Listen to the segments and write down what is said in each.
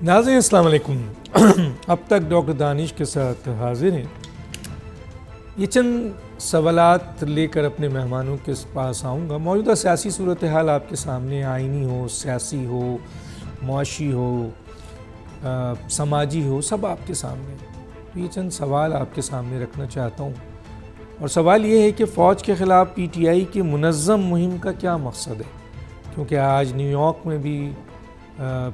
ناظرین السلام علیکم۔ اب تک ڈاکٹر دانش کے ساتھ حاضر ہیں۔ یہ چند سوالات لے کر اپنے مہمانوں کے پاس آؤں گا۔ موجودہ سیاسی صورتحال آپ کے سامنے، آئینی ہو، سیاسی ہو، معاشی ہو، سماجی ہو، سب آپ کے سامنے۔ یہ چند سوال آپ کے سامنے رکھنا چاہتا ہوں، اور سوال یہ ہے کہ فوج کے خلاف پی ٹی آئی کی منظم مہم کا کیا مقصد ہے؟ کیونکہ آج نیو یارک میں بھی،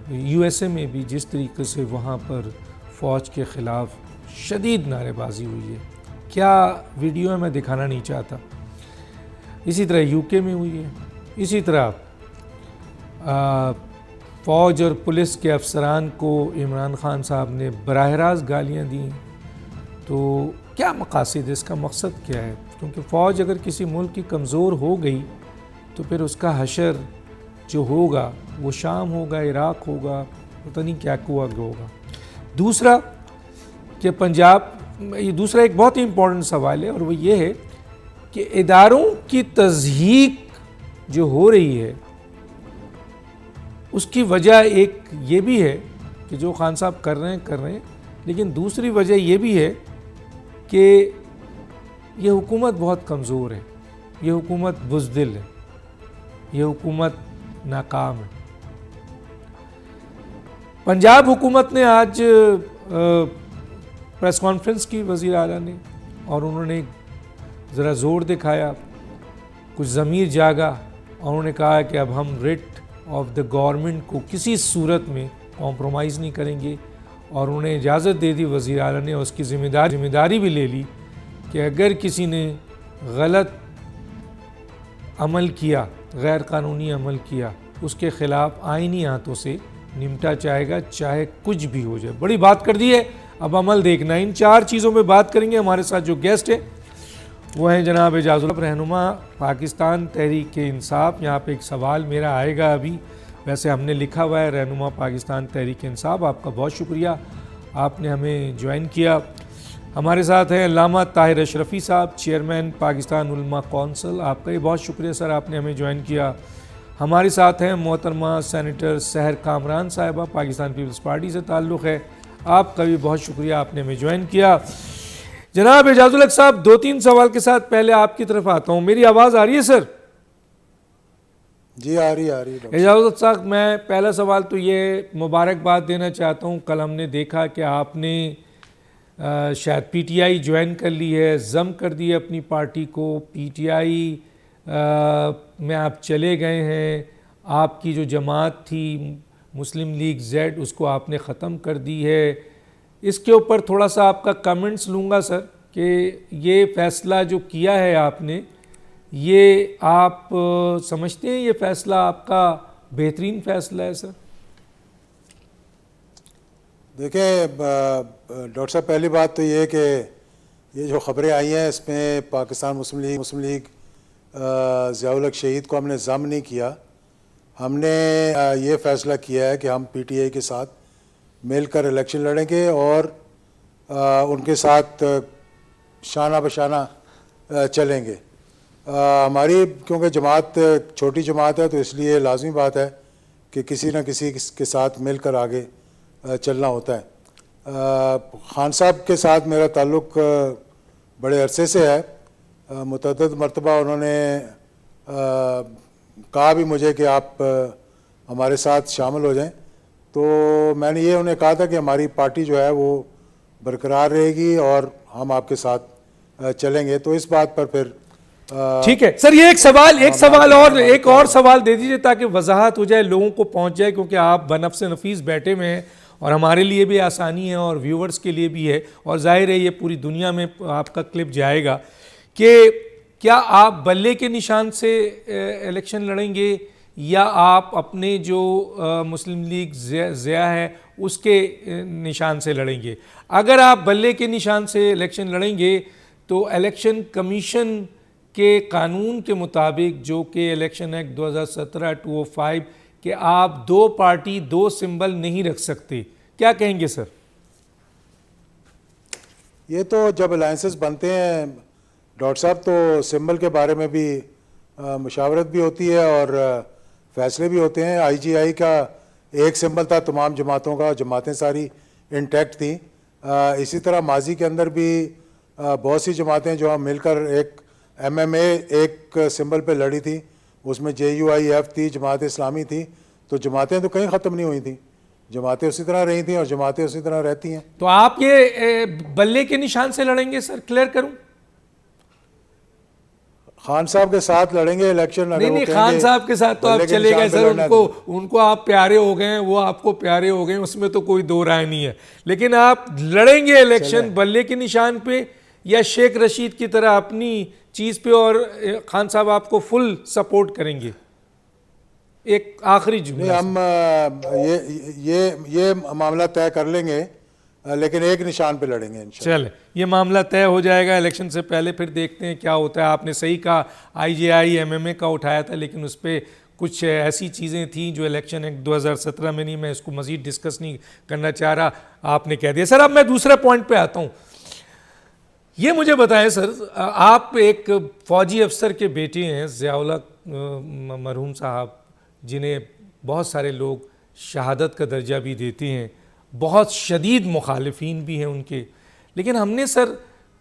یو ایس اے میں بھی جس طریقے سے وہاں پر فوج کے خلاف شدید نعرے بازی ہوئی ہے، کیا ویڈیو میں دکھانا نہیں چاہتا، اسی طرح یو کے میں ہوئی ہے، اسی طرح فوج اور پولیس کے افسران کو عمران خان صاحب نے براہ راست گالیاں دیں، تو کیا مقاصد ہے، اس کا مقصد کیا ہے؟ کیونکہ فوج اگر کسی ملک کی کمزور ہو گئی تو پھر اس کا حشر جو ہوگا وہ شام ہوگا، عراق ہوگا، پتہ نہیں کیا ہوگا۔ دوسرا کہ یہ دوسرا ایک بہت ہی امپورٹنٹ سوال ہے، اور وہ یہ ہے کہ اداروں کی تضحیک جو ہو رہی ہے اس کی وجہ ایک یہ بھی ہے کہ جو خان صاحب کر رہے ہیں، لیکن دوسری وجہ یہ بھی ہے کہ یہ حکومت بہت کمزور ہے، یہ حکومت بزدل ہے، یہ حکومت ناکام ہے۔ پنجاب حکومت نے آج پریس کانفرنس کی وزیر اعلیٰ نے، اور انہوں نے ذرا زور دکھایا، کچھ ضمیر جاگا، اور انہوں نے کہا کہ اب ہم ریٹ آف دا گورنمنٹ کو کسی صورت میں کمپرومائز نہیں کریں گے، اور انہیں اجازت دے دی وزیر اعلیٰ نے، اور اس کی ذمہ داری بھی لے لی کہ اگر کسی نے غلط عمل کیا، غیر قانونی عمل کیا، اس کے خلاف آئینی ہاتھوں سے نمٹا جائے گا، چاہے کچھ بھی ہو جائے۔ بڑی بات کر دی ہے، اب عمل دیکھنا ہے۔ ان چار چیزوں پہ بات کریں گے۔ ہمارے ساتھ جو گیسٹ ہیں وہ ہیں جناب اعجاز اللہ، رہنما پاکستان تحریک انصاف۔ یہاں پہ ایک سوال میرا آئے گا ابھی، ویسے ہم نے لکھا ہوا ہے رہنما پاکستان تحریک انصاف۔ آپ کا بہت شکریہ، آپ نے ہمیں جوائن کیا۔ ہمارے ساتھ ہیں علامہ طاہر اشرفی صاحب، چیئرمین پاکستان علماء کونسل۔ آپ کا بھی بہت شکریہ سر، آپ نے ہمیں جوائن کیا۔ ہمارے ساتھ ہیں محترمہ سینیٹر سحر کامران صاحبہ، پاکستان پیپلز پارٹی سے تعلق ہے۔ آپ کا بھی بہت شکریہ، آپ نے ہمیں جوائن کیا۔ جناب اعجاز الحق صاحب، 2-3 سوال کے ساتھ پہلے آپ کی طرف آتا ہوں۔ میری آواز آ رہی ہے سر؟ جی آ رہی اعجاز الحق صاحب، میں پہلا سوال تو یہ مبارکباد دینا چاہتا ہوں۔ کل ہم نے دیکھا کہ آپ نے شاید پی ٹی آئی جوائن کر لی ہے، ضم کر دی ہے اپنی پارٹی کو، پی ٹی آئی میں آپ چلے گئے ہیں۔ آپ کی جو جماعت تھی مسلم لیگ زیڈ، اس کو آپ نے ختم کر دی ہے۔ اس کے اوپر تھوڑا سا آپ کا کمنٹس لوں گا سر، کہ یہ فیصلہ جو کیا ہے آپ نے، یہ آپ سمجھتے ہیں یہ فیصلہ آپ کا بہترین فیصلہ ہے سر؟ دیکھیں ڈاکٹر صاحب، پہلی بات تو یہ کہ یہ جو خبریں آئی ہیں اس میں پاکستان مسلم لیگ ضیاء الحق شہید کو ہم نے ضم نہیں کیا۔ ہم نے یہ فیصلہ کیا ہے کہ ہم پی ٹی آئی کے ساتھ مل کر الیکشن لڑیں گے، اور ان کے ساتھ شانہ بشانہ چلیں گے۔ ہماری کیونکہ جماعت چھوٹی جماعت ہے، تو اس لیے لازمی بات ہے کہ کسی نہ کسی کے ساتھ مل کر آگے چلنا ہوتا ہے۔ خان صاحب کے ساتھ میرا تعلق بڑے عرصے سے ہے، متعدد مرتبہ انہوں نے کہا بھی مجھے کہ آپ ہمارے ساتھ شامل ہو جائیں، تو میں نے یہ انہیں کہا تھا کہ ہماری پارٹی جو ہے وہ برقرار رہے گی اور ہم آپ کے ساتھ چلیں گے۔ تو اس بات پر پھر ٹھیک ہے سر، یہ ایک اور سوال دے دیجئے تاکہ وضاحت ہو جائے، لوگوں کو پہنچ جائے، کیونکہ آپ بنفس نفیس بیٹھے میں ہیں، اور ہمارے لیے بھی آسانی ہے اور ویورز کے لیے بھی ہے، اور ظاہر ہے یہ پوری دنیا میں آپ کا کلپ جائے گا، کہ کیا آپ بلے کے نشان سے الیکشن لڑیں گے، یا آپ اپنے جو مسلم لیگ ضیاء ہے اس کے نشان سے لڑیں گے؟ اگر آپ بلے کے نشان سے الیکشن لڑیں گے تو الیکشن کمیشن کے قانون کے مطابق، جو کہ الیکشن ایکٹ 2017 205، کہ آپ 2 پارٹی 2 سمبل نہیں رکھ سکتے، کیا کہیں گے سر؟ یہ تو جب الائنسز بنتے ہیں ڈاکٹر صاحب، تو سمبل کے بارے میں بھی مشاورت بھی ہوتی ہے اور فیصلے بھی ہوتے ہیں۔ آئی جی آئی کا ایک سمبل تھا تمام جماعتوں کا, جماعتیں ساری انٹیکٹ تھیں. اسی طرح ماضی کے اندر بھی بہت سی جماعتیں جو ہم مل کر ایک MMA ایک سمبل پہ لڑی تھی, اس میں JUIF تھی, جماعت اسلامی تھی. تو جماعتیں تو کہیں ختم نہیں ہوئی تھیں, جماعتیں اسی طرح رہی تھیں اور جماعتیں اسی طرح رہتی ہیں. تو آپ یہ بلے کے نشان سے لڑیں گے سر, کلیئر کروں؟ خان صاحب کے ساتھ لڑیں گے الیکشن. نہیں, خان صاحب کے ساتھ تو آپ چلے گئے سر, ان کو آپ پیارے ہو گئے ہیں, وہ آپ کو پیارے ہو گئے ہیں, اس میں تو کوئی دو رائے نہیں ہے. لیکن آپ لڑیں گے الیکشن بلے کے نشان پہ یا شیخ رشید کی طرح اپنی چیز پہ, اور خان صاحب آپ کو فل سپورٹ کریں گے؟ ایک آخری جملہ. ہم یہ معاملہ طے کر لیں گے, لیکن ایک نشان پہ لڑیں گے انشاءاللہ. چلے, یہ معاملہ طے ہو جائے گا الیکشن سے پہلے, پھر دیکھتے ہیں کیا ہوتا ہے. آپ نے صحیح کہا, IJI MMA کا اٹھایا تھا, لیکن اس پہ کچھ ایسی چیزیں تھیں جو الیکشن ایکٹ 2017 میں نہیں, میں اس کو مزید ڈسکس نہیں کرنا چاہ رہا, آپ نے کہہ دیا. سر اب میں دوسرے پوائنٹ پہ آتا ہوں. یہ مجھے بتائیں سر, آپ ایک فوجی افسر کے بیٹے ہیں, ضیاء الحق مرحوم صاحب, جنہیں بہت سارے لوگ شہادت کا درجہ بھی دیتے ہیں, بہت شدید مخالفین بھی ہیں ان کے. لیکن ہم نے سر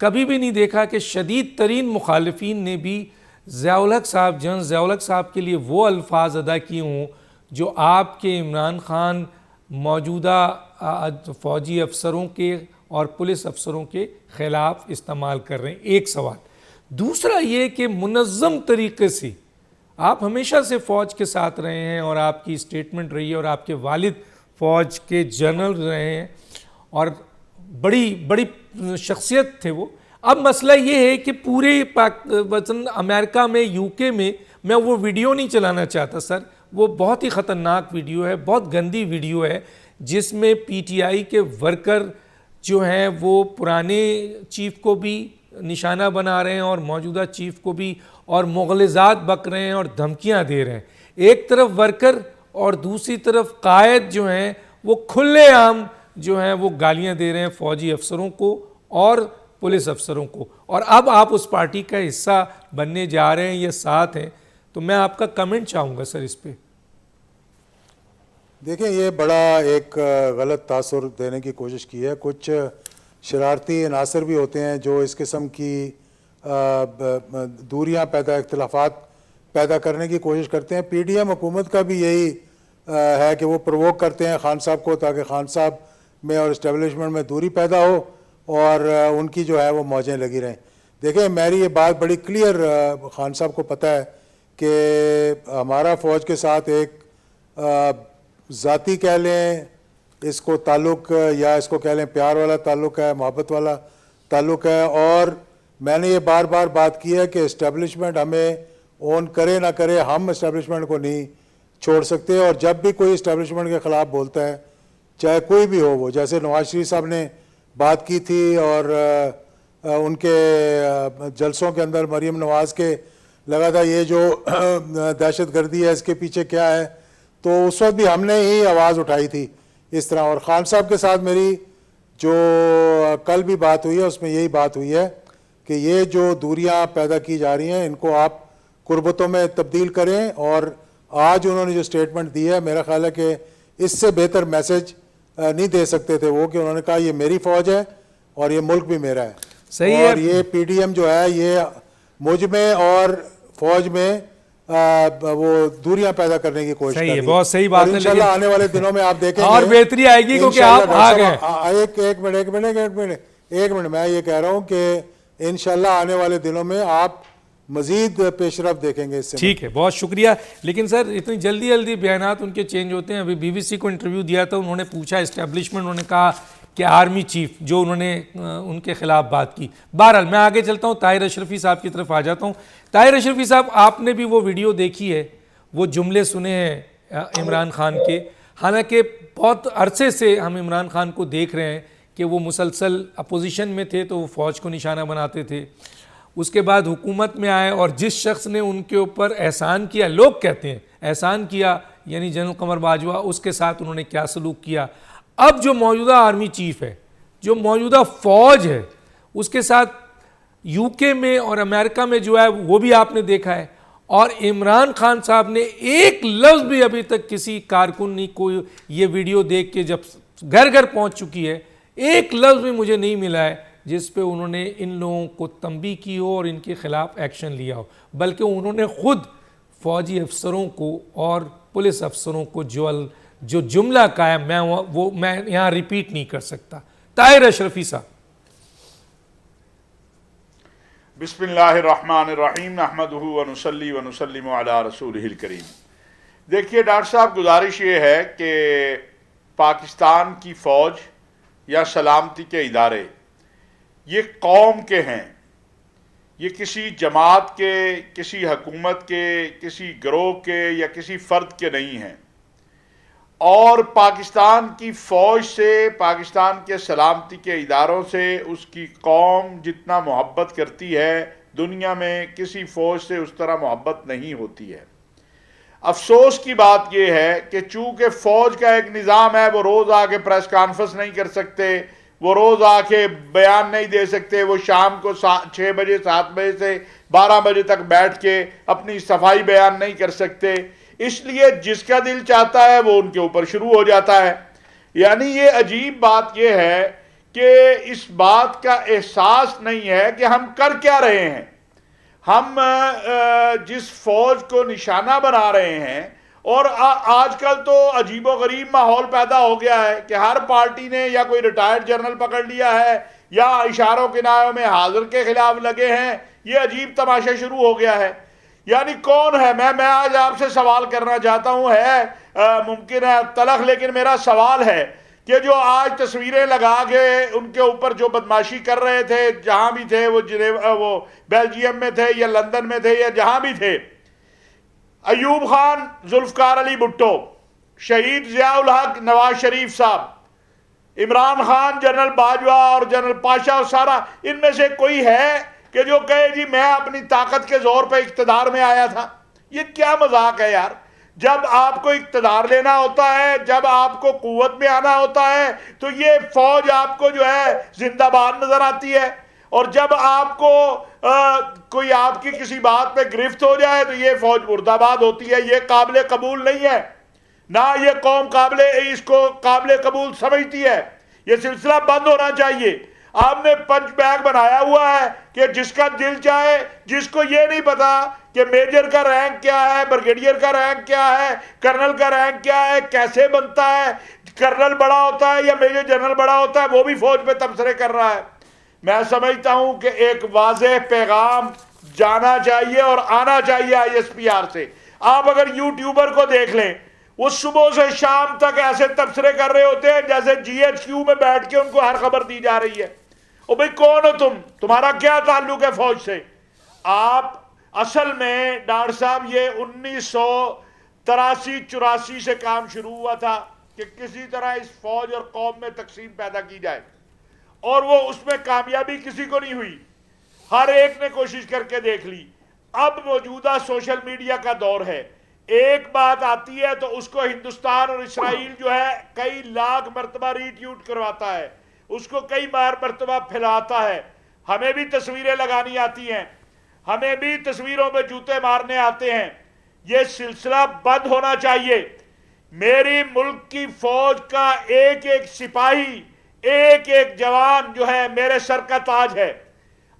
کبھی بھی نہیں دیکھا کہ شدید ترین مخالفین نے بھی ضیاء الحق صاحب, جنرل ضیاء الحق صاحب کے لیے وہ الفاظ ادا کیے ہوں جو آپ کے عمران خان موجودہ فوجی افسروں کے اور پولیس افسروں کے خلاف استعمال کر رہے ہیں. ایک سوال. دوسرا یہ کہ منظم طریقے سے آپ ہمیشہ سے فوج کے ساتھ رہے ہیں, اور آپ کی اسٹیٹمنٹ رہی ہے, اور آپ کے والد فوج کے جنرل رہے ہیں, اور بڑی شخصیت تھے وہ. اب مسئلہ یہ ہے کہ پورے امریکہ میں, UK میں وہ ویڈیو نہیں چلانا چاہتا سر, وہ بہت ہی خطرناک ویڈیو ہے, بہت گندی ویڈیو ہے, جس میں PTI کے ورکر جو ہیں وہ پرانے چیف کو بھی نشانہ بنا رہے ہیں اور موجودہ چیف کو بھی, اور مغالطات بک رہے ہیں اور دھمکیاں دے رہے ہیں. ایک طرف ورکر اور دوسری طرف قائد جو ہیں وہ کھلے عام جو ہیں وہ گالیاں دے رہے ہیں فوجی افسروں کو اور پولیس افسروں کو. اور اب آپ اس پارٹی کا حصہ بننے جا رہے ہیں یا ساتھ ہیں, تو میں آپ کا کمنٹ چاہوں گا سر اس پہ. دیکھیں, یہ بڑا ایک غلط تاثر دینے کی کوشش کی ہے. کچھ شرارتی عناصر بھی ہوتے ہیں جو اس قسم کی دوریاں اختلافات پیدا کرنے کی کوشش کرتے ہیں. PDM حکومت کا بھی یہی ہے کہ وہ پرووک کرتے ہیں خان صاحب کو, تاکہ خان صاحب میں اور اسٹیبلشمنٹ میں دوری پیدا ہو اور ان کی جو ہے وہ موجیں لگی رہیں. دیکھیں, میری یہ بات بڑی کلیئر خان صاحب کو پتہ ہے کہ ہمارا فوج کے ساتھ ایک ذاتی کہہ لیں اس کو تعلق, یا اس کو کہہ لیں پیار والا تعلق ہے, محبت والا تعلق ہے. اور میں نے یہ بار بار بات کی ہے کہ اسٹیبلشمنٹ ہمیں اون کرے نہ کرے, ہم اسٹیبلشمنٹ کو نہیں چھوڑ سکتے. اور جب بھی کوئی اسٹیبلشمنٹ کے خلاف بولتا ہے, چاہے کوئی بھی ہو وہ, جیسے نواز شریف صاحب نے بات کی تھی اور ان کے جلسوں کے اندر مریم نواز کے لگا تھا یہ جو دہشت گردی ہے اس کے پیچھے کیا ہے, تو اس وقت بھی ہم نے ہی آواز اٹھائی تھی اس طرح. اور خان صاحب کے ساتھ میری جو کل بھی بات ہوئی ہے اس میں یہی بات ہوئی ہے کہ یہ جو دوریاں پیدا کی جا رہی ہیں ان کو آپ قربتوں میں تبدیل کریں. اور آج انہوں نے جو سٹیٹمنٹ دی ہے, میرا خیال ہے کہ اس سے بہتر میسج نہیں دے سکتے تھے وہ, کہ انہوں نے کہا یہ میری فوج ہے اور یہ ملک بھی میرا ہے. صحیح ہے. اور یہ PDM جو ہے یہ مجھ میں اور فوج میں وہ دوریاں پیدا کرنے کی کوشش کر رہی ہے. بہت صحیح بات ہے. انشاءاللہ آنے والے دنوں میں آپ دیکھیں گے اور بہتری آئے گی کیونکہ آپ آ گئے. ایک منٹ میں یہ کہہ رہا ہوں کہ انشاءاللہ آنے والے دنوں میں آپ مزید پیش رفت دیکھیں گے اس سے. ٹھیک ہے, بہت شکریہ. لیکن سر اتنی جلدی بیانات ان کے چینج ہوتے ہیں. ابھی BBC کو انٹرویو دیا تھا, انہوں نے پوچھا اسٹیبلشمنٹ, انہوں نے کہا کہ آرمی چیف جو انہوں نے ان کے خلاف بات کی. بہرحال میں آگے چلتا ہوں, طاہر اشرفی صاحب کی طرف آ جاتا ہوں. طاہر اشرفی صاحب, آپ نے بھی وہ ویڈیو دیکھی ہے, وہ جملے سنے ہیں عمران خان کے. حالانکہ بہت عرصے سے ہم عمران خان کو دیکھ رہے ہیں کہ وہ مسلسل اپوزیشن میں تھے تو وہ فوج کو نشانہ بناتے تھے. اس کے بعد حکومت میں آئے اور جس شخص نے ان کے اوپر احسان کیا, لوگ کہتے ہیں احسان کیا, یعنی جنرل قمر باجوہ, اس کے ساتھ انہوں نے کیا سلوک کیا. اب جو موجودہ آرمی چیف ہے, جو موجودہ فوج ہے, اس کے ساتھ UK میں اور امریکہ میں جو ہے وہ بھی آپ نے دیکھا ہے. اور عمران خان صاحب نے ایک لفظ بھی ابھی تک کسی کارکن کو یہ ویڈیو دیکھ کے جب گھر گھر پہنچ چکی ہے، ایک لفظ بھی مجھے نہیں ملا ہے جس پہ انہوں نے ان لوگوں کو تنبیہ کی ہو اور ان کے خلاف ایکشن لیا ہو، بلکہ انہوں نے خود فوجی افسروں کو اور پولیس افسروں کو جو جملہ کہا میں یہاں ریپیٹ نہیں کر سکتا۔ طاہر اشرفی صاحب۔ بسم اللہ الرحمن الرحیم نحمدہ ونصلی ونسلم علی رسولہ الکریم۔ دیکھیے ڈاکٹر صاحب، گزارش یہ ہے کہ پاکستان کی فوج یا سلامتی کے ادارے یہ قوم کے ہیں، یہ کسی جماعت کے، کسی حکومت کے، کسی گروہ کے یا کسی فرد کے نہیں ہیں، اور پاکستان کی فوج سے، پاکستان کے سلامتی کے اداروں سے اس کی قوم جتنا محبت کرتی ہے، دنیا میں کسی فوج سے اس طرح محبت نہیں ہوتی ہے۔ افسوس کی بات یہ ہے کہ چونکہ فوج کا ایک نظام ہے، وہ روز آ کے پریس کانفرنس نہیں کر سکتے، وہ روز آ کے بیان نہیں دے سکتے، وہ شام کو 6 بجے 7 بجے سے 12 بجے تک بیٹھ کے اپنی صفائی بیان نہیں کر سکتے، اس لیے جس کا دل چاہتا ہے وہ ان کے اوپر شروع ہو جاتا ہے۔ یعنی یہ عجیب بات یہ ہے کہ اس بات کا احساس نہیں ہے کہ ہم کر کیا رہے ہیں۔ ہم جس فوج کو نشانہ بنا رہے ہیں، اور آج کل تو عجیب و غریب ماحول پیدا ہو گیا ہے کہ ہر پارٹی نے یا کوئی ریٹائرڈ جنرل پکڑ لیا ہے یا اشاروں کنایوں میں حاضر کے خلاف لگے ہیں، یہ عجیب تماشا شروع ہو گیا ہے۔ یعنی کون ہے؟ میں آج آپ سے سوال کرنا چاہتا ہوں، ممکن ہے تلخ، لیکن میرا سوال ہے کہ جو آج تصویریں لگا کے ان کے اوپر جو بدماشی کر رہے تھے، جہاں بھی تھے، وہ بیلجیم میں تھے یا لندن میں تھے یا جہاں بھی تھے، ایوب خان، ذوالفقار علی بھٹو، شہید ضیاء الحق، نواز شریف صاحب، عمران خان، جنرل باجوہ اور جنرل پاشا، سارا ان میں سے کوئی ہے کہ جو کہے جی میں اپنی طاقت کے زور پہ اقتدار میں آیا تھا؟ یہ کیا مذاق ہے یار! جب آپ کو اقتدار لینا ہوتا ہے، جب آپ کو قوت میں آنا ہوتا ہے، تو یہ فوج آپ کو جو ہے زندہ باد نظر آتی ہے، اور جب آپ کو کوئی آپ کی کسی بات پہ گرفت ہو جائے تو یہ فوج مرد آباد ہوتی ہے۔ یہ قابل قبول نہیں ہے، نہ یہ قوم اس کو قابل قبول سمجھتی ہے۔ یہ سلسلہ بند ہونا چاہیے۔ آپ نے پنچ بیگ بنایا ہوا ہے کہ جس کا دل چاہے، جس کو یہ نہیں پتا کہ میجر کا رینک کیا ہے، بریگیڈیئر کا رینک کیا ہے، کرنل کا رینک کیا ہے، کیسے بنتا ہے، کرنل بڑا ہوتا ہے یا میجر جنرل بڑا ہوتا ہے، وہ بھی فوج پہ تبصرے کر رہا ہے۔ میں سمجھتا ہوں کہ ایک واضح پیغام جانا چاہیے اور آنا چاہیے ISPR سے۔ آپ اگر یوٹیوبر کو دیکھ لیں، وہ صبح سے شام تک ایسے تبصرے کر رہے ہوتے ہیں جیسے GHQ میں بیٹھ کے ان کو ہر خبر دی جا رہی ہے۔ او بھئی کون ہو تمہارا کیا تعلق ہے فوج سے؟ آپ اصل میں ڈاکٹر صاحب یہ 1983-84 سے کام شروع ہوا تھا کہ کسی طرح اس فوج اور قوم میں تقسیم پیدا کی جائے، اور وہ اس میں کامیابی کسی کو نہیں ہوئی، ہر ایک نے کوشش کر کے دیکھ لی۔ اب موجودہ سوشل میڈیا کا دور ہے، ایک بات آتی ہے تو اس کو ہندوستان اور اسرائیل جو ہے کئی لاکھ مرتبہ ری ٹویٹ کرواتا ہے، اس کو کئی بار مرتبہ پھیلاتا ہے۔ ہمیں بھی تصویریں لگانی آتی ہیں، ہمیں بھی تصویروں میں جوتے مارنے آتے ہیں۔ یہ سلسلہ بند ہونا چاہیے۔ میری ملک کی فوج کا ایک ایک سپاہی، ایک ایک جوان جو ہے میرے سر کا تاج ہے۔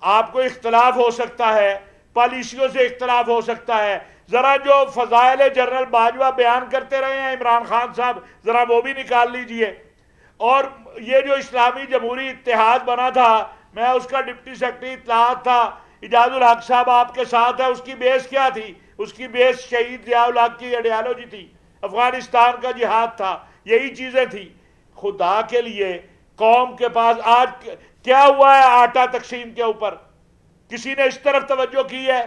آپ کو اختلاف ہو سکتا ہے، پالیسیوں سے اختلاف ہو سکتا ہے، ذرا جو فضائل جنرل باجوہ بیان کرتے رہے ہیں عمران خان صاحب، ذرا وہ بھی نکال لیجئے۔ اور یہ جو اسلامی جمہوری اتحاد بنا تھا، میں اس کا ڈپٹی سیکرٹری اطلاعات تھا، اجاز الحق صاحب آپ کے ساتھ ہے، اس کی بیس کیا تھی؟ اس کی بیس شہید ضیاء الحق کی آئیڈیالوجی تھی، افغانستان کا جہاد تھا، یہی چیزیں تھی۔ خدا کے لیے قوم کے پاس آج کیا ہوا ہے؟ آٹا تقسیم کے اوپر کسی نے اس طرف توجہ کی ہے؟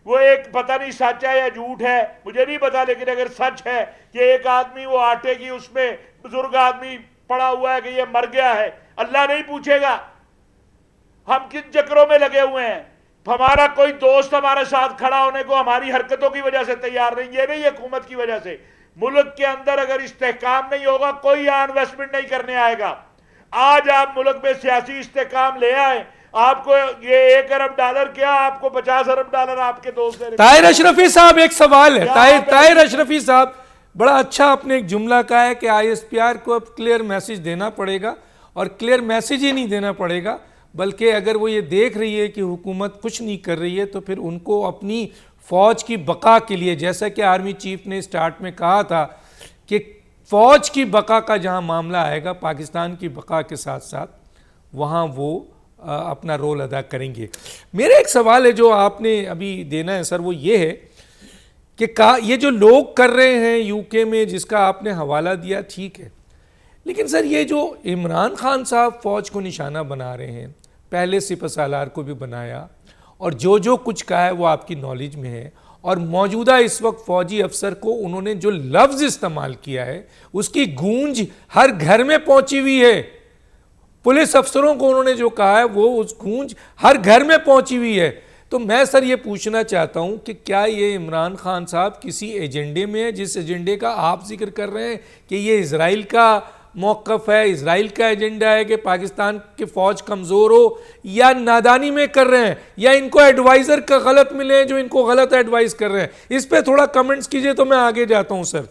وہ ایک پتہ نہیں سچ ہے یا جھوٹ ہے، مجھے نہیں پتا، لیکن اگر سچ ہے کہ ایک آدمی وہ آٹے کی اس میں بزرگ آدمی پڑا ہوا ہے کہ یہ مر گیا ہے، اللہ نہیں پوچھے گا؟ ہم کن چکروں میں لگے ہوئے ہیں؟ ہمارا کوئی دوست ہمارے ساتھ کھڑا ہونے کو ہماری حرکتوں کی وجہ سے تیار نہیں، یہ نہیں حکومت کی وجہ سے۔ ملک کے اندر اگر استحکام نہیں ہوگا، کوئی یہاں انویسٹمنٹ نہیں کرنے آئے گا۔ آج آپ ملک میں سیاسی استحکام لے آئیں، آپ کو یہ $1 ارب کیا، آپ کو $50 ارب آپ کے دوست دے رہے. طاہر اشرفی صاحب ایک سوال ہے. طاہر اشرفی صاحب بڑا اچھا آپ نے ایک جملہ کہا ہے کہ ISPR کو اب کلیئر میسج دینا پڑے گا، اور کلیئر میسج ہی نہیں دینا پڑے گا بلکہ اگر وہ یہ دیکھ رہی ہے کہ حکومت کچھ نہیں کر رہی ہے تو پھر ان کو اپنی فوج کی بقا کے لیے، جیسا کہ آرمی چیف نے سٹارٹ میں کہا تھا کہ فوج کی بقا کا جہاں معاملہ آئے گا پاکستان کی بقا کے ساتھ ساتھ وہاں وہ اپنا رول ادا کریں گے. میرا ایک سوال ہے جو آپ نے ابھی دینا ہے سر، وہ یہ ہے کہ یہ جو لوگ کر رہے ہیں UK میں جس کا آپ نے حوالہ دیا ٹھیک ہے، لیکن سر یہ جو عمران خان صاحب فوج کو نشانہ بنا رہے ہیں، پہلے سپہ سالار کو بھی بنایا، اور جو کچھ کہا ہے وہ آپ کی نالج میں ہے، اور موجودہ اس وقت فوجی افسر کو انہوں نے جو لفظ استعمال کیا ہے اس کی گونج ہر گھر میں پہنچی ہوئی ہے. پولیس افسروں کو انہوں نے جو کہا ہے وہ اس گونج ہر گھر میں پہنچی ہوئی ہے. تو میں سر یہ پوچھنا چاہتا ہوں کہ کیا یہ عمران خان صاحب کسی ایجنڈے میں ہے، جس ایجنڈے کا آپ ذکر کر رہے ہیں کہ یہ اسرائیل کا موقف ہے، اسرائیل کا ایجنڈا ہے کہ پاکستان کی فوج کمزور ہو، یا نادانی میں کر رہے ہیں، یا ان کو ایڈوائزر کا غلط ملے جو ان کو غلط ایڈوائز کر رہے ہیں؟ اس پہ تھوڑا کمنٹس کیجئے تو میں آگے جاتا ہوں سر.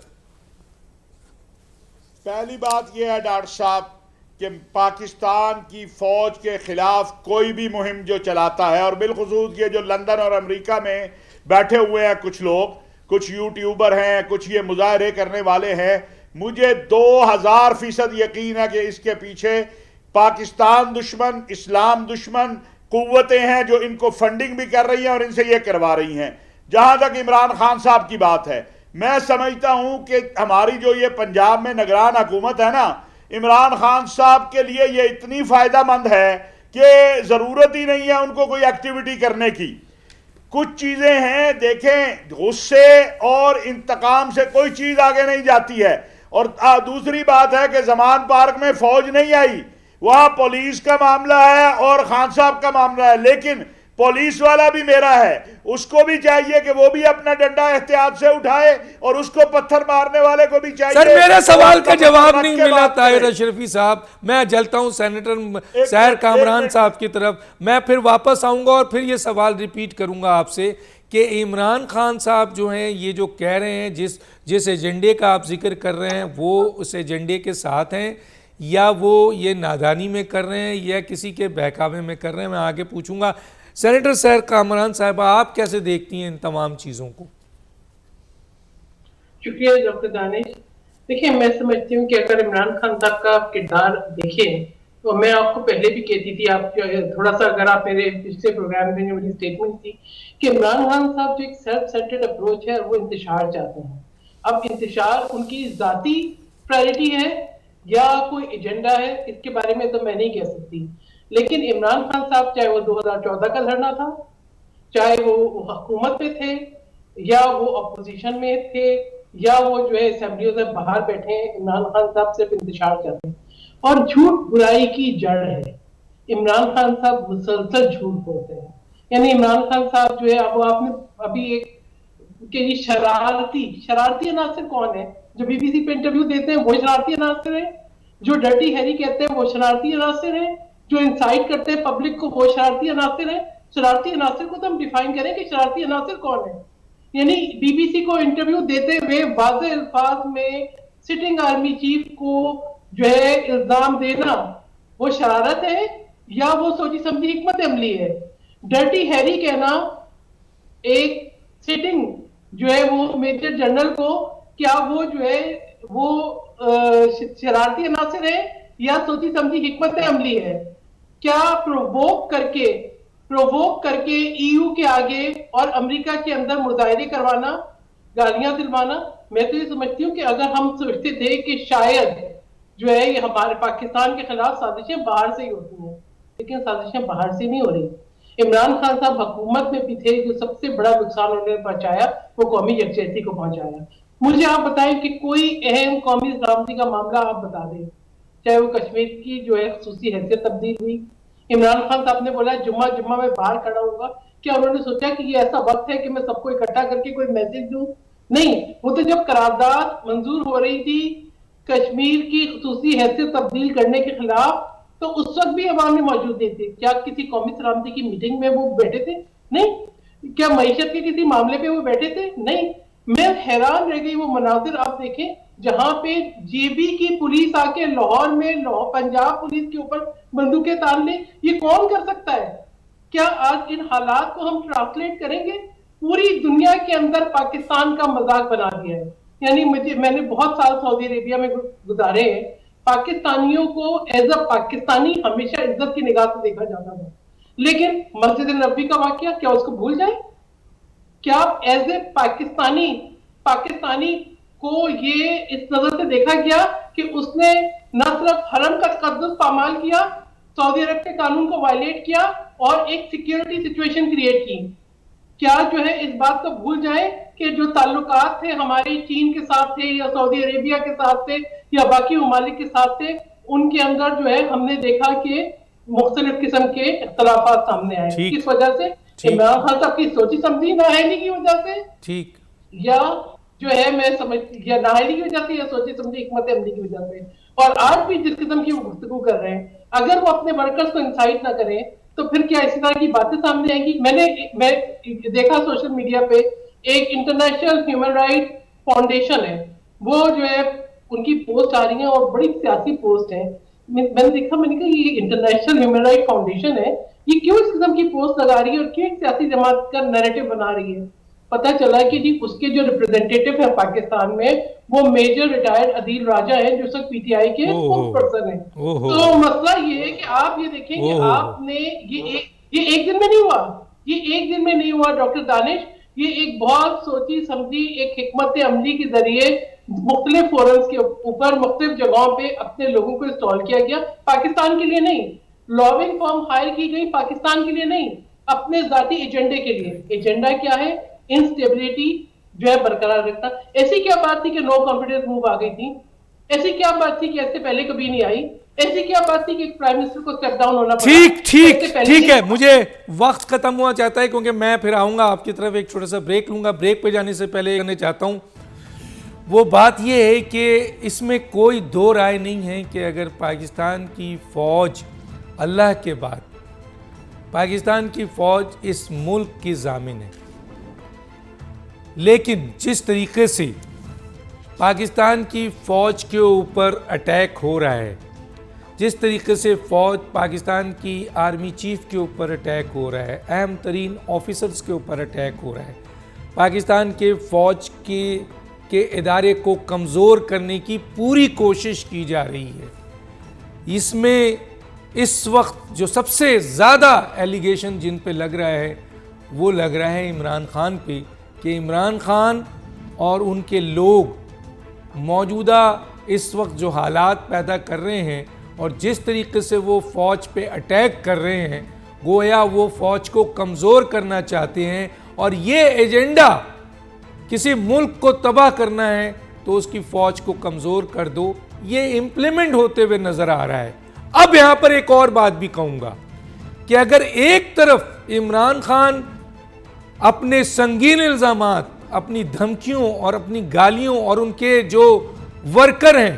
پہلی بات یہ ہے ڈاکٹر صاحب کہ پاکستان کی فوج کے خلاف کوئی بھی مہم جو چلاتا ہے، اور بالخصوص یہ جو لندن اور امریکہ میں بیٹھے ہوئے ہیں کچھ لوگ، کچھ یوٹیوبر ہیں، کچھ یہ مظاہرے کرنے والے ہیں، مجھے 2000% یقین ہے کہ اس کے پیچھے پاکستان دشمن، اسلام دشمن قوتیں ہیں جو ان کو فنڈنگ بھی کر رہی ہیں اور ان سے یہ کروا رہی ہیں. جہاں تک عمران خان صاحب کی بات ہے، میں سمجھتا ہوں کہ ہماری جو یہ پنجاب میں نگران حکومت ہے نا، عمران خان صاحب کے لیے یہ اتنی فائدہ مند ہے کہ ضرورت ہی نہیں ہے ان کو کوئی ایکٹیویٹی کرنے کی. کچھ چیزیں ہیں، دیکھیں غصے اور انتقام سے کوئی چیز آگے نہیں جاتی ہے. اور دوسری بات ہے کہ زمان پارک میں فوج نہیں آئی، وہاں پولیس کا معاملہ ہے اور خان صاحب کا معاملہ ہے، لیکن پولیس والا بھی میرا ہے، اس کو بھی چاہیے کہ وہ بھی اپنا ڈنڈا احتیاط سے اٹھائے، اور اس کو پتھر مارنے والے کو بھی چاہیے. سر میرے سوال کا جواب نہیں ملا طاہر اشرفی صاحب. میں جلتا ہوں سینیٹر سیر کامران صاحب کی طرف، میں پھر واپس آؤں گا اور پھر یہ سوال ریپیٹ کروں گا آپ سے کہ عمران خان صاحب جو ہیں یہ جو کہہ رہے ہیں جس ایجنڈے کا آپ ذکر کر رہے ہیں وہ اس ایجنڈے کے ساتھ ہیں، یا وہ یہ نادانی میں کر رہے ہیں یا کسی کے بہکاوے میں کر رہے ہیں؟ میں آگے پوچھوں گا. سینیٹر سیر کامران صاحبہ، آپ کیسے دیکھتی ہیں ان تمام چیزوں کو؟ شکریہ ڈاکٹر دانش. دیکھیں میں سمجھتی ہوں کہ اگر عمران خان صاحب کا کردار دیکھیں تو میں آپ کو پہلے بھی کہتی تھی، آپ تھوڑا سا اگر آپ میرے پچھلے پروگرام میں میری اسٹیٹمنٹ تھی کہ عمران خان صاحب جو ایک سیلف سینٹرڈ اپروچ ہے وہ انتشار چاہتے ہیں. اب انتشار ان کی ذاتی پرائرٹی ہے یا کوئی ایجنڈا ہے، اس کے بارے میں تو میں نہیں کہہ سکتی. لیکن عمران خان صاحب چاہے وہ 2014 کا لڑنا تھا، چاہے وہ حکومت میں تھے یا وہ اپوزیشن میں تھے یا وہ جو ہے اسمبلیوں سے باہر بیٹھے ہیں، عمران خان صاحب صرف انتشار کرتے ہیں. اور جھوٹ برائی کی جڑ ہے. عمران خان صاحب مسلسل جھوٹ بولتے ہیں. یعنی عمران خان صاحب جو ہے، اب آپ نے ابھی ایک کہ یہ شرارتی عناصر کون ہے؟ جو BBC پہ انٹرویو دیتے ہیں وہ شرارتی عناصر ہیں، جو ڈرٹی ہیری کہتے ہیں وہ شرارتی عناصر ہیں، جو انسائٹ کرتے ہیں پبلک کو وہ شرارتی عناصر ہیں. شرارتی عناصر کو تو ہم ڈیفائن کریں کہ شرارتی عناصر کون ہے. یعنی BBC کو انٹرویو دیتے ہوئے واضح الفاظ میں سٹنگ آرمی چیف کو جو ہے الزام دینا وہ شرارت ہے یا وہ سوچی سمجھی حکمت عملی ہے؟ ڈرٹی ہیری کہنا ایک سٹنگ جو ہے وہ میجر جنرل کو، کیا وہ جو ہے وہ شرارتی عناصر ہے یا سوچی سمجھی حکمت عملی ہے؟ کیا پروووک کر کے EU کے آگے اور امریکہ کے اندر مظاہرے کروانا، گالیاں دلوانا؟ میں تو یہ سمجھتی ہوں کہ اگر ہم سوچتے تھے کہ شاید جو ہے یہ ہمارے پاکستان کے خلاف سازشیں باہر سے ہی ہوتی ہیں، لیکن سازشیں باہر سے نہیں ہو رہی. عمران خان صاحب حکومت میں بھی تھے، جو سب سے بڑا نقصان انہوں نے پہنچایا وہ قومی یکجہتی کو پہنچایا. مجھے آپ بتائیں کہ کوئی اہم قومی سلامتی کا معاملہ آپ بتا دیں، چاہے وہ کشمیر کی جو ہے خصوصی حیثیت تبدیل ہوئی. عمران خان صاحب نے بولا جمعہ میں باہر کھڑا ہوگا. کیا انہوں نے سوچا کہ یہ ایسا وقت ہے کہ میں سب کو اکٹھا کر کے کوئی میسج دوں؟ نہیں. وہ تو جب قرارداد منظور ہو رہی تھی کشمیر کی خصوصی حیثیت تبدیل کرنے کے خلاف، تو اس وقت بھی عوام موجود نہیں تھے. کیا کسی قومی سلامتی کی میٹنگ میں وہ بیٹھے تھے؟ نہیں. کیا معیشت کے کسی معاملے پہ وہ بیٹھے تھے؟ نہیں. میں حیران رہ گئی وہ مناظر آپ دیکھیں جہاں پہ جے بی کی پولیس آ کے لاہور میں پنجاب پولیس کے اوپر بندوقیں تان لے. یہ کون کر سکتا ہے؟ کیا آج ان حالات کو ہم ٹرانسلیٹ کریں گے؟ پوری دنیا کے اندر پاکستان کا مذاق بنا دیا ہے. یعنی میں نے بہت سال سعودی عربیہ میں گزارے ہیں. پاکستانیوں کو ایز اے پاکستانی ہمیشہ عزت کی نگاہ سے دیکھا جاتا تھا, لیکن مسجد نبوی کا واقعہ کیا اس کو بھول جائیں؟ کیا ایز اے پاکستانی کو یہ اس نظر سے دیکھا گیا کہ اس نے نہ صرف حرم کا تقدس پامال کیا, سعودی عرب کے قانون کو وائلیٹ کیا اور ایک سیکیورٹی سچویشن کریٹ کی؟ کیا جو ہے اس بات کو بھول جائیں کہ جو تعلقات تھے ہمارے چین کے ساتھ تھے یا سعودی عربیہ کے ساتھ تھے یا باقی ممالک کے ساتھ تھے, ان کے اندر جو ہے ہم نے دیکھا کہ مختلف قسم کے اختلافات سامنے آئے. کس وجہ سے؟ عمران خان صاحب کی سوچی سمجھی نااہلی کی وجہ سے, ٹھیک, یا جو ہے میں سمجھتی یا نااہلی کی وجہ سے یا سوچی سمجھی حکمت عملی کی وجہ سے. اور آج بھی جس قسم کی وہ گفتگو کر رہے ہیں, اگر وہ اپنے ورکرز کو انسائٹ نہ کریں تو پھر کیا اسی طرح کی باتیں سامنے آئیں گی؟ میں دیکھا سوشل میڈیا پہ ایک انٹرنیشنل ہیومن رائٹ فاؤنڈیشن ہے, وہ جو ہے ان کی پوسٹ آ رہی ہیں اور بڑی سیاسی پوسٹ ہیں. میں نے دیکھا, میں نے کہا یہ انٹرنیشنل ہیومن رائٹ فاؤنڈیشن ہے, یہ کیوں اس قسم کی پوسٹ لگا رہی ہے اور کیوں ایک سیاسی جماعت کا نیریٹو بنا رہی ہے؟ پتہ چلا کہ جی اس کے جو ریپریزنٹیٹو ہیں پاکستان میں وہ میجر ریٹائرڈ عدیل راجہ ہیں جو اس وقت پی ٹی آئی کے اسپوکس پرسن ہیں. تو مسئلہ یہ ہے کہ آپ یہ دیکھیں کہ آپ نے یہ ایک دن میں نہیں ہوا, یہ ایک دن میں نہیں ہوا ڈاکٹر دانش, یہ ایک بہت سوچی سمجھی ایک حکمت عملی کے ذریعے مختلف فورمز کے اوپر مختلف جگہوں پہ اپنے لوگوں کو انسٹال کیا گیا. پاکستان کے لیے نہیں, لابنگ فارم ہائر کی گئی پاکستان کے لیے نہیں, اپنے ذاتی ایجنڈے کے لیے. ایجنڈا کیا ہے؟ انسٹیبلٹی جو ہے برقرار رکھنا. ایسی کیا بات تھی کہ نو کانفیڈنس موو آ گئی تھی؟ ایسی کیا بات تھی کہ ایسے پہلے کبھی نہیں آئی؟ ایسی کیا بات تھی کہ ایک پرائم منسٹر کو اسٹیپ ڈاؤن ہونا پڑا؟ ٹھیک ہے, مجھے وقت ختم ہوا چاہتا ہے کیونکہ میں پھر آؤں گا آپ کی طرف, ایک چھوٹا سا بریک لوں گا. بریک پہ جانے سے پہلے کرنا چاہتا ہوں وہ بات یہ ہے کہ اس میں کوئی دو رائے نہیں ہے کہ اگر پاکستان کی فوج, اللہ کے بعد پاکستان کی فوج اس ملک کی ضامن ہے, لیکن جس طریقے سے پاکستان کی فوج کے اوپر اٹیک ہو رہا ہے, جس طریقے سے فوج پاکستان کی آرمی چیف کے اوپر اٹیک ہو رہا ہے, اہم ترین آفیسرز کے اوپر اٹیک ہو رہا ہے, پاکستان کے فوج کے ادارے کو کمزور کرنے کی پوری کوشش کی جا رہی ہے. اس میں اس وقت جو سب سے زیادہ ایلیگیشن جن پہ لگ رہا ہے وہ لگ رہا ہے عمران خان پہ, کہ عمران خان اور ان کے لوگ موجودہ اس وقت جو حالات پیدا کر رہے ہیں اور جس طریقے سے وہ فوج پہ اٹیک کر رہے ہیں, گویا وہ فوج کو کمزور کرنا چاہتے ہیں. اور یہ ایجنڈا کسی ملک کو تباہ کرنا ہے تو اس کی فوج کو کمزور کر دو, یہ امپلیمنٹ ہوتے ہوئے نظر آ رہا ہے. اب یہاں پر ایک اور بات بھی کہوں گا کہ اگر ایک طرف عمران خان اپنے سنگین الزامات, اپنی دھمکیوں اور اپنی گالیوں اور ان کے جو ورکر ہیں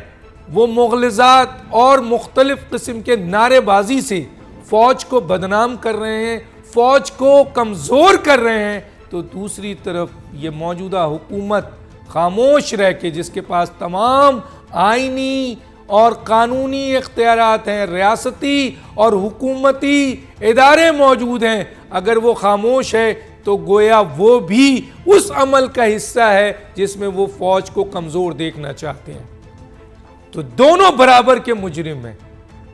وہ مغلظات اور مختلف قسم کے نعرے بازی سے فوج کو بدنام کر رہے ہیں, فوج کو کمزور کر رہے ہیں, تو دوسری طرف یہ موجودہ حکومت خاموش رہ کے, جس کے پاس تمام آئینی اور قانونی اختیارات ہیں, ریاستی اور حکومتی ادارے موجود ہیں, اگر وہ خاموش ہے تو گویا وہ بھی اس عمل کا حصہ ہے جس میں وہ فوج کو کمزور دیکھنا چاہتے ہیں. تو دونوں برابر کے مجرم ہیں.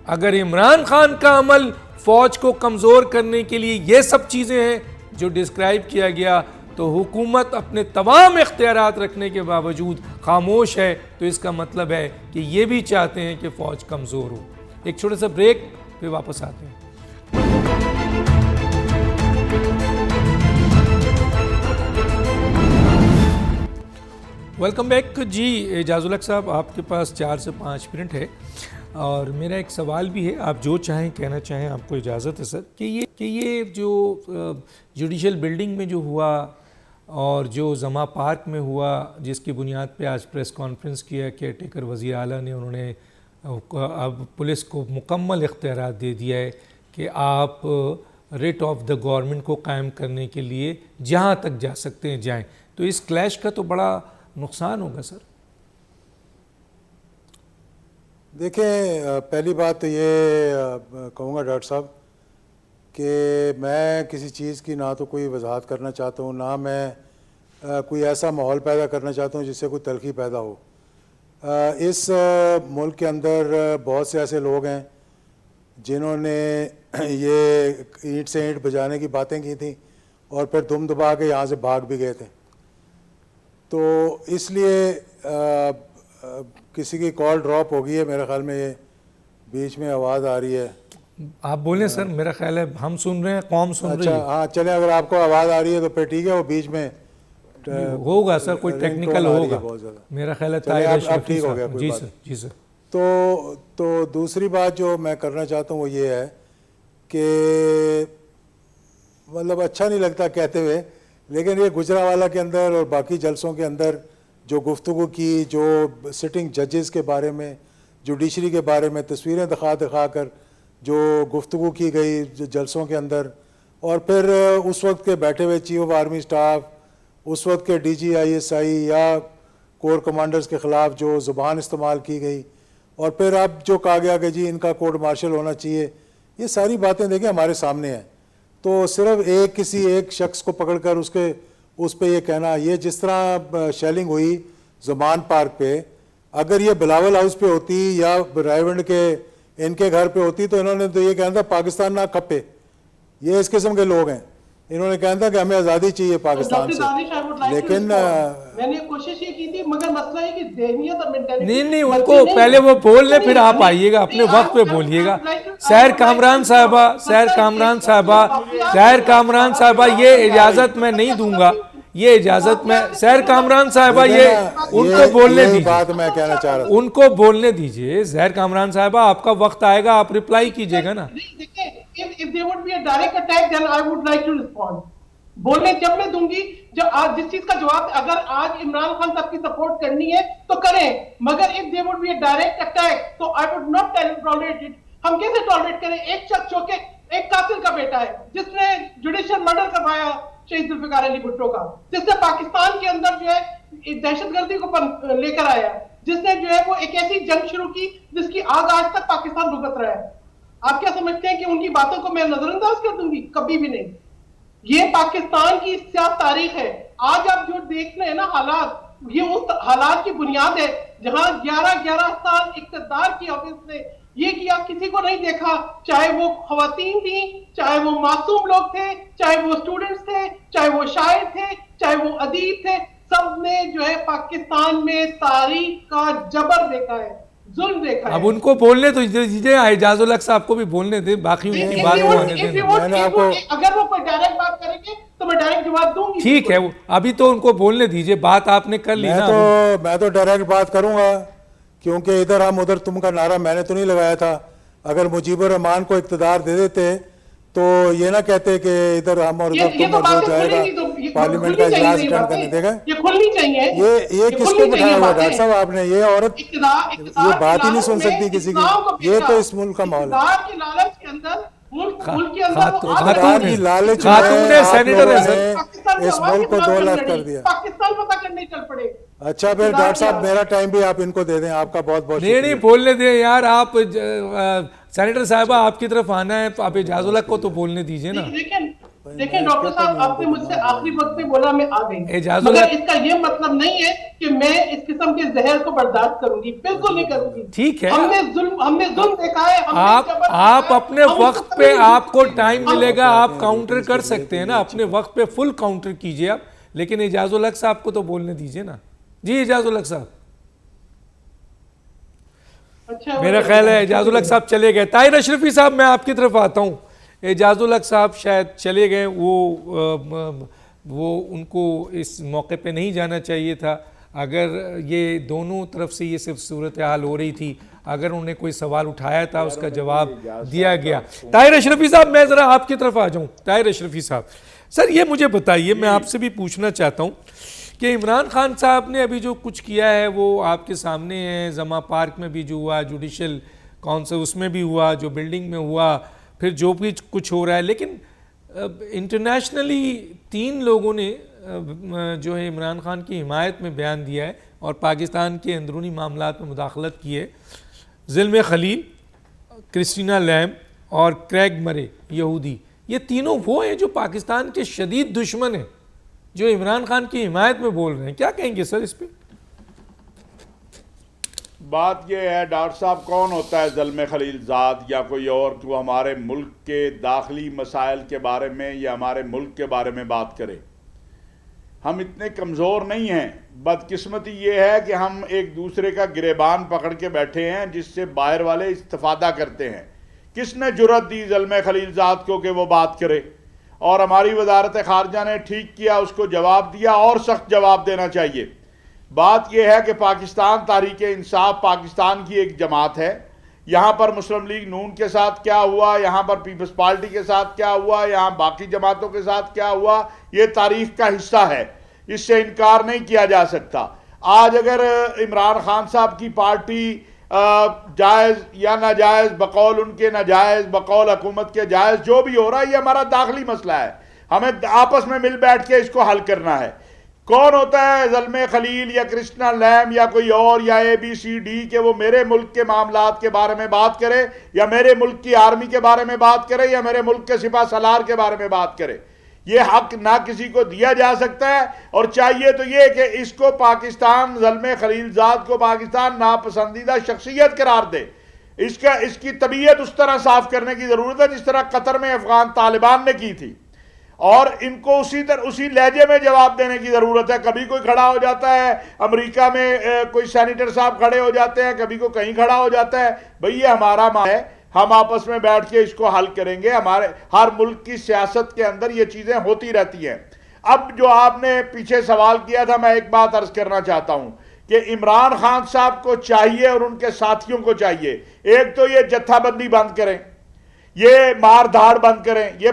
اگر عمران خان کا عمل فوج کو کمزور کرنے کے لیے یہ سب چیزیں ہیں جو ڈسکرائب کیا گیا, تو حکومت اپنے تمام اختیارات رکھنے کے باوجود خاموش ہے, تو اس کا مطلب ہے کہ یہ بھی چاہتے ہیں کہ فوج کمزور ہو. ایک چھوٹا سا بریک, پھر واپس آتے ہیں. Welcome back. جی اعجاز الحق صاحب, آپ کے پاس 4 سے 5 منٹ ہے اور میرا ایک سوال بھی ہے, آپ جو چاہیں کہنا چاہیں, آپ کو اجازت ہے سر, کہ یہ جو جوڈیشل بلڈنگ میں جو ہوا اور جو زما پارک میں ہوا, جس کی بنیاد پہ آج پریس کانفرنس کیا کیئر ٹیکر وزیر اعلیٰ نے, انہوں نے اب پولیس کو مکمل اختیارات دے دیا ہے کہ آپ ریٹ آف دا گورنمنٹ کو قائم کرنے کے لیے جہاں تک جا سکتے ہیں جائیں. تو اس کلیش کا تو بڑا نقصان ہوگا سر. دیکھیں پہلی بات تو یہ کہوں گا ڈاکٹر صاحب کہ میں کسی چیز کی نہ تو کوئی وضاحت کرنا چاہتا ہوں، نہ میں کوئی ایسا ماحول پیدا کرنا چاہتا ہوں جس سے کوئی تلخی پیدا ہو. اس ملک کے اندر بہت سے ایسے لوگ ہیں جنہوں نے یہ اینٹ سے اینٹ بجانے کی باتیں کی تھیں اور پھر دم دبا کے یہاں سے بھاگ بھی گئے تھے. تو اس لیے کسی کی کال ڈراپ ہو گئی ہے میرے خیال میں، یہ بیچ میں آواز آ رہی ہے. آپ بولیں سر، میرا خیال ہے ہم سن رہے ہیں، قوم سن رہی ہے. اچھا ہاں چلیں، اگر آپ کو آواز آ رہی ہے تو پھر ٹھیک ہے، وہ بیچ میں ہوگا سر، کوئی ٹیکنیکل ہوگا بہت زیادہ. میرا خیال ہے. اب ٹھیک ہو گیا، جی سر جی سر. تو دوسری بات جو میں کرنا چاہتا ہوں وہ یہ ہے کہ مطلب اچھا نہیں لگتا کہتے ہوئے، لیکن یہ گجرانوالہ کے اندر اور باقی جلسوں کے اندر جو گفتگو کی، جو سٹنگ ججز کے بارے میں، جوڈیشری کے بارے میں تصویریں دکھا کر جو گفتگو کی گئی جلسوں کے اندر، اور پھر اس وقت کے بیٹھے ہوئے چیف آف آرمی اسٹاف، اس وقت کے DGISI یا کور کمانڈرز کے خلاف جو زبان استعمال کی گئی، اور پھر اب جو کہا گیا کہ جی ان کا کورٹ مارشل ہونا چاہیے، یہ ساری باتیں دیکھیں ہمارے سامنے ہیں. تو صرف کسی ایک شخص کو پکڑ کر اس پہ یہ کہنا، یہ جس طرح شیلنگ ہوئی زمان پارک پہ، اگر یہ بلاول ہاؤس پہ ہوتی یا رائیونڈ کے ان کے گھر پہ ہوتی تو انہوں نے تو یہ کہنا تھا پاکستان نہ کھپے. یہ اس قسم کے لوگ ہیں، انہوں نے کہنا تھا کہ ہمیں آزادی چاہیے پاکستان سے. لیکن میں نے کوشش یہ کی تھی، مگر مسئلہ ہے کہ ذہنیت اور مینٹیلٹی نہیں ان کو پہلے وہ بول لیں، پھر آپ آئیے گا اپنے وقت پہ بولیے گا. سحر کامران صاحبہ یہ اجازت میں نہیں دوں گا، یہ اجازت میں سحر کامران صاحبہ یہ ان کو بولنے دیجیے. بات میں کہنا چاہ رہا ہوں، ان کو بولنے دیجیے. سحر کامران صاحبہ آپ کا وقت آئے گا، آپ ریپلائی کیجیے گا نا. if there would be a direct attack then I would like to respond. بولنے جب میں دوں گی جب جس چیز کا جواب، اگر آج عمران خان صاحب کی سپورٹ کرنی ہے تو کریں، مگر if there would be a direct attack تو I would not tolerate it. ہم کیسے ٹالریٹ کریں؟ ایک شخص جو کہ ایک قاتل کا بیٹا ہے، جس نے جوڈیشل مرڈر کروایا شہید ذوالفقار علی بھٹو کا، جس نے پاکستان کے اندر جو ہے دہشت گردی کو لے کر آیا، جس نے جو ہے وہ ایک ایسی جنگ شروع کی جس کی آج تک پاکستان بھگت رہا ہے. آپ کیا سمجھتے ہیں کہ ان کی باتوں کو میں نظر انداز کر دوں گی؟ کبھی بھی نہیں. یہ پاکستان کی سیاہ تاریخ ہے. آج آپ جو دیکھ رہے ہیں نا حالات، یہ اس حالات کی بنیاد ہے جہاں 11 سال اقتدار کی آفس نے یہ کیا، کسی کو نہیں دیکھا، چاہے وہ خواتین تھیں، چاہے وہ معصوم لوگ تھے، چاہے وہ اسٹوڈنٹس تھے، چاہے وہ شاعر تھے، چاہے وہ ادیب تھے، سب نے جو ہے پاکستان میں تاریخ کا جبر دیکھا ہے، ظلم دیکھا ہے. اب ان کو بولنے تو دیجیے، اعجاز الحق صاحب کو بھی بولنے دیں، باقی ان کی بات کو آنے دیں. اگر وہ کوئی ڈائریکٹ بات کریں گے تو میں ڈائریکٹ جواب دوں گی. ٹھیک ہے، ابھی تو ان کو بولنے دیجیے، بات آپ نے کر لی نا. میں تو ڈائریکٹ بات کروں گا، کیونکہ ادھر ہم ادھر تم کا نعرہ میں نے تو نہیں لگایا تھا. اگر مجیب الرحمان کو اقتدار دے دیتے تو یہ نہ کہتے کہ ادھر ہم اور ادھر تم اور ہو جائے گا، پارلیمنٹ کا اجلاس اٹینڈ کرنے دے گا. یہ کس کو بٹھایا ہوا ڈاکٹر صاحب آپ نے؟ یہ عورت یہ بات ہی نہیں سن سکتی کسی کی. یہ تو اس ملک کا ماحول ہے. خاتون سینیٹر اس ملک کو 2 لاکھ کر دیا. اچھا پھر ڈاکٹر صاحب میرا ٹائم بھی آپ ان کو دے دیں. آپ کا بہت بہت نہیں بولنے دیں یار. آپ سینیٹر صاحبہ آپ کی طرف آنا ہے، آپ اعجاز الحق کو تو بولنے دیجیے نا. دیکھیں ڈاکٹر صاحب، آپ نے مجھ سے آخری وقت پہ بولا میں آ گئی، اعجاز مگر الحق اس کا یہ مطلب نہیں ہے کہ میں اس قسم کے زہر کو برداشت کروں گی، بالکل نہیں کروں گی. ٹھیک ہے، ہم نے ظلم دیکھا ہے. آپ اپنے وقت پہ آپ کو ٹائم ملے گا، آپ کاؤنٹر کر سکتے ہیں نا، اپنے وقت پہ فل کاؤنٹر کیجئے آپ. لیکن اعجاز الحق صاحب کو تو بولنے دیجیے نا. جی اعجاز الحق صاحب. میرا خیال ہے اعجاز الحق صاحب چلے گئے. طاہر اشرفی صاحب میں آپ کی طرف آتا ہوں. اعجاز الحق صاحب شاید چلے گئے، وہ ان کو اس موقع پہ نہیں جانا چاہیے تھا. اگر یہ دونوں طرف سے یہ صرف صورتحال ہو رہی تھی، اگر انہوں نے کوئی سوال اٹھایا تھا اس کا جواب دیا گیا. طاہر اشرفی صاحب میں ذرا آپ کی طرف آ جاؤں. طاہر اشرفی صاحب، سر یہ مجھے بتائیے، میں آپ سے بھی پوچھنا چاہتا ہوں کہ عمران خان صاحب نے ابھی جو کچھ کیا ہے وہ آپ کے سامنے ہے. زما پارک میں بھی جو ہوا, جوڈیشل کونسل اس میں بھی ہوا, جو بلڈنگ میں ہوا, پھر جو بھی کچھ ہو رہا ہے. لیکن انٹرنیشنلی 3 لوگوں نے جو ہے عمران خان کی حمایت میں بیان دیا ہے اور پاکستان کے اندرونی معاملات میں مداخلت کی ہے. زلمے خلیل, کرسٹینا لیم اور کریگ مرے یہودی, یہ تینوں وہ ہیں جو پاکستان کے شدید دشمن ہیں, جو عمران خان کی حمایت میں بول رہے ہیں. کیا کہیں گے سر اس پہ؟ بات یہ ہے ڈاکٹر صاحب, کون ہوتا ہے زلمے خلیل زاد یا کوئی اور کہ وہ ہمارے ملک کے داخلی مسائل کے بارے میں یا ہمارے ملک کے بارے میں بات کرے؟ ہم اتنے کمزور نہیں ہیں. بدقسمتی یہ ہے کہ ہم ایک دوسرے کا گریبان پکڑ کے بیٹھے ہیں جس سے باہر والے استفادہ کرتے ہیں. کس نے جرأت دی زلمے خلیل زاد کو کہ وہ بات کرے؟ اور ہماری وزارت خارجہ نے ٹھیک کیا, اس کو جواب دیا, اور سخت جواب دینا چاہیے. بات یہ ہے کہ پاکستان تحریک انصاف پاکستان کی ایک جماعت ہے. یہاں پر مسلم لیگ نون کے ساتھ کیا ہوا, یہاں پر پیپلز پارٹی کے ساتھ کیا ہوا, یہاں باقی جماعتوں کے ساتھ کیا ہوا, یہ تاریخ کا حصہ ہے, اس سے انکار نہیں کیا جا سکتا. آج اگر عمران خان صاحب کی پارٹی جائز یا ناجائز, بقول ان کے ناجائز, بقول حکومت کے جائز, جو بھی ہو رہا ہے یہ ہمارا داخلی مسئلہ ہے, ہمیں آپس میں مل بیٹھ کے اس کو حل کرنا ہے. کون ہوتا ہے زلمے خلیل یا کرسٹنا لیم یا کوئی اور یا ABCD کہ وہ میرے ملک کے معاملات کے بارے میں بات کرے یا میرے ملک کی آرمی کے بارے میں بات کرے یا میرے ملک کے سپاہ سالار کے بارے میں بات کرے؟ یہ حق نہ کسی کو دیا جا سکتا ہے. اور چاہیے تو یہ کہ اس کو پاکستان, زلمے خلیل زاد کو پاکستان ناپسندیدہ شخصیت قرار دے. اس کی طبیعت اس طرح صاف کرنے کی ضرورت ہے جس طرح قطر میں افغان طالبان نے کی تھی, اور ان کو اسی لہجے میں جواب دینے کی ضرورت ہے. کبھی کوئی کھڑا ہو جاتا ہے, امریکہ میں کوئی سینیٹر صاحب کھڑے ہو جاتے ہیں, کبھی کوئی کہیں کھڑا ہو جاتا ہے. بھئی یہ ہمارا ماں ہے, ہم آپس میں بیٹھ کے اس کو حل کریں گے. ہمارے ہر ملک کی سیاست کے اندر یہ چیزیں ہوتی رہتی ہیں. اب جو آپ نے پیچھے سوال کیا تھا, میں ایک بات عرض کرنا چاہتا ہوں کہ عمران خان صاحب کو چاہیے اور ان کے ساتھیوں کو چاہیے, ایک تو یہ جتھا بندی بند کریں, یہ مار دھاڑ بند کریں. یہ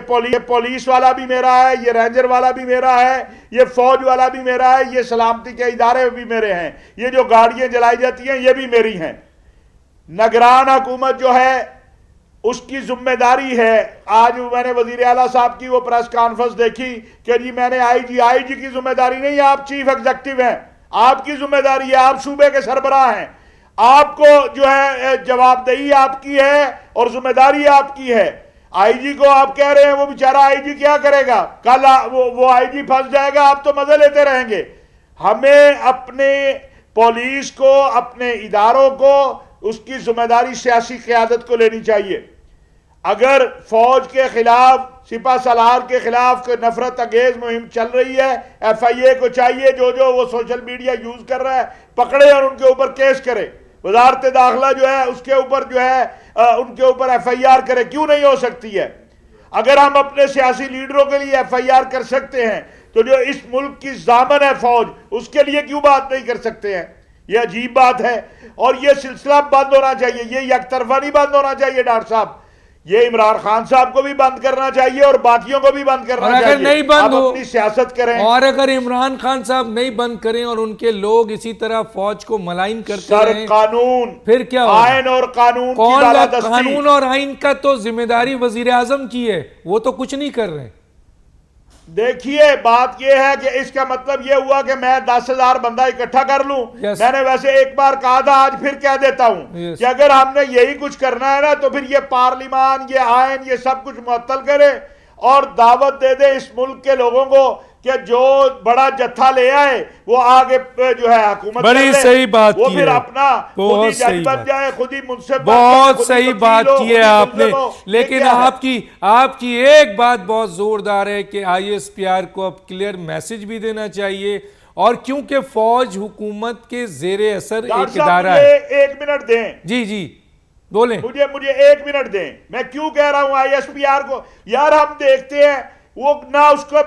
پولیس والا بھی میرا ہے, یہ رینجر والا بھی میرا ہے, یہ فوج والا بھی میرا ہے, یہ سلامتی کے ادارے بھی میرے ہیں, یہ جو گاڑیاں جلائی جاتی ہیں یہ بھی میری ہیں. نگران حکومت جو ہے اس کی ذمہ داری ہے. آج میں نے وزیر اعلیٰ صاحب کی وہ پریس کانفرنس دیکھی کہ جی میں نے آئی جی کی ذمہ داری نہیں, آپ چیف ایگزیکٹو ہیں, آپ کی ذمہ داری ہے, آپ صوبے کے سربراہ ہیں, آپ کو جو ہے جواب دہی آپ کی ہے اور ذمہ داری آپ کی ہے. آئی جی کو آپ کہہ رہے ہیں وہ بیچارہ آئی جی کیا کرے گا, کل وہ آئی جی پھنس جائے گا, آپ تو مزے لیتے رہیں گے. ہمیں اپنے پولیس کو, اپنے اداروں کو اس کی ذمہ داری سیاسی قیادت کو لینی چاہیے. اگر فوج کے خلاف, سپاہ سالار کے خلاف کوئی نفرت انگیز مہم چل رہی ہے, FIA کو چاہیے جو وہ سوشل میڈیا یوز کر رہا ہے پکڑے اور ان کے اوپر کیس کرے. وزارت داخلہ جو ہے اس کے اوپر جو ہے ان کے اوپر FIR کرے. کیوں نہیں ہو سکتی ہے؟ اگر ہم اپنے سیاسی لیڈروں کے لیے FIR کر سکتے ہیں تو جو اس ملک کی ضامن ہے فوج, اس کے لیے کیوں بات نہیں کر سکتے ہیں؟ یہ عجیب بات ہے. اور یہ سلسلہ بند ہونا چاہیے, یہ یک طرفہ نہیں بند ہونا چاہیے ڈاکٹر صاحب. یہ عمران خان صاحب کو بھی بند کرنا چاہیے اور باقیوں کو بھی بند کرنا چاہیے. اگر نہیں بند ہو, اپنی سیاست کریں, اور اگر عمران خان صاحب نہیں بند کریں اور ان کے لوگ اسی طرح فوج کو ملائن کرتے رہیں, قانون, پھر کیا ہوگا؟ آئین اور قانون کی کون بالادستی. قانون اور آئین کا تو ذمہ داری وزیر اعظم کی ہے, وہ تو کچھ نہیں کر رہے. دیکھیے بات یہ ہے کہ اس کا مطلب یہ ہوا کہ میں 10,000 بندہ اکٹھا کر لوں. میں نے ویسے ایک بار کہا تھا, آج پھر کہہ دیتا ہوں کہ اگر ہم نے یہی کچھ کرنا ہے نا تو پھر یہ پارلیمان, یہ آئین, یہ سب کچھ معطل کرے اور دعوت دے دے اس ملک کے لوگوں کو کہ جو بڑا جتھا لے آئے وہ آگے جو ہے حکومت بڑی صحیح بات وہ کی پھر ہے, اپنا خود ہی جج بن جائے, خود ہی منصف بن جائے, بہت صحیح بات کی ہے آپ نے. لیکن آپ کی ایک بات بہت زوردار ہے کہ ISPR کو اب کلیئر میسج بھی دینا چاہیے, اور کیونکہ فوج حکومت کے زیر اثر ایک ادارہ ہے. ایک منٹ دیں. جی بولیں. مجھے ایک منٹ دیں. میں کیوں کہہ رہا ہوں ISPR کو؟ یار ہم دیکھتے ہیں وہ نہ اس کو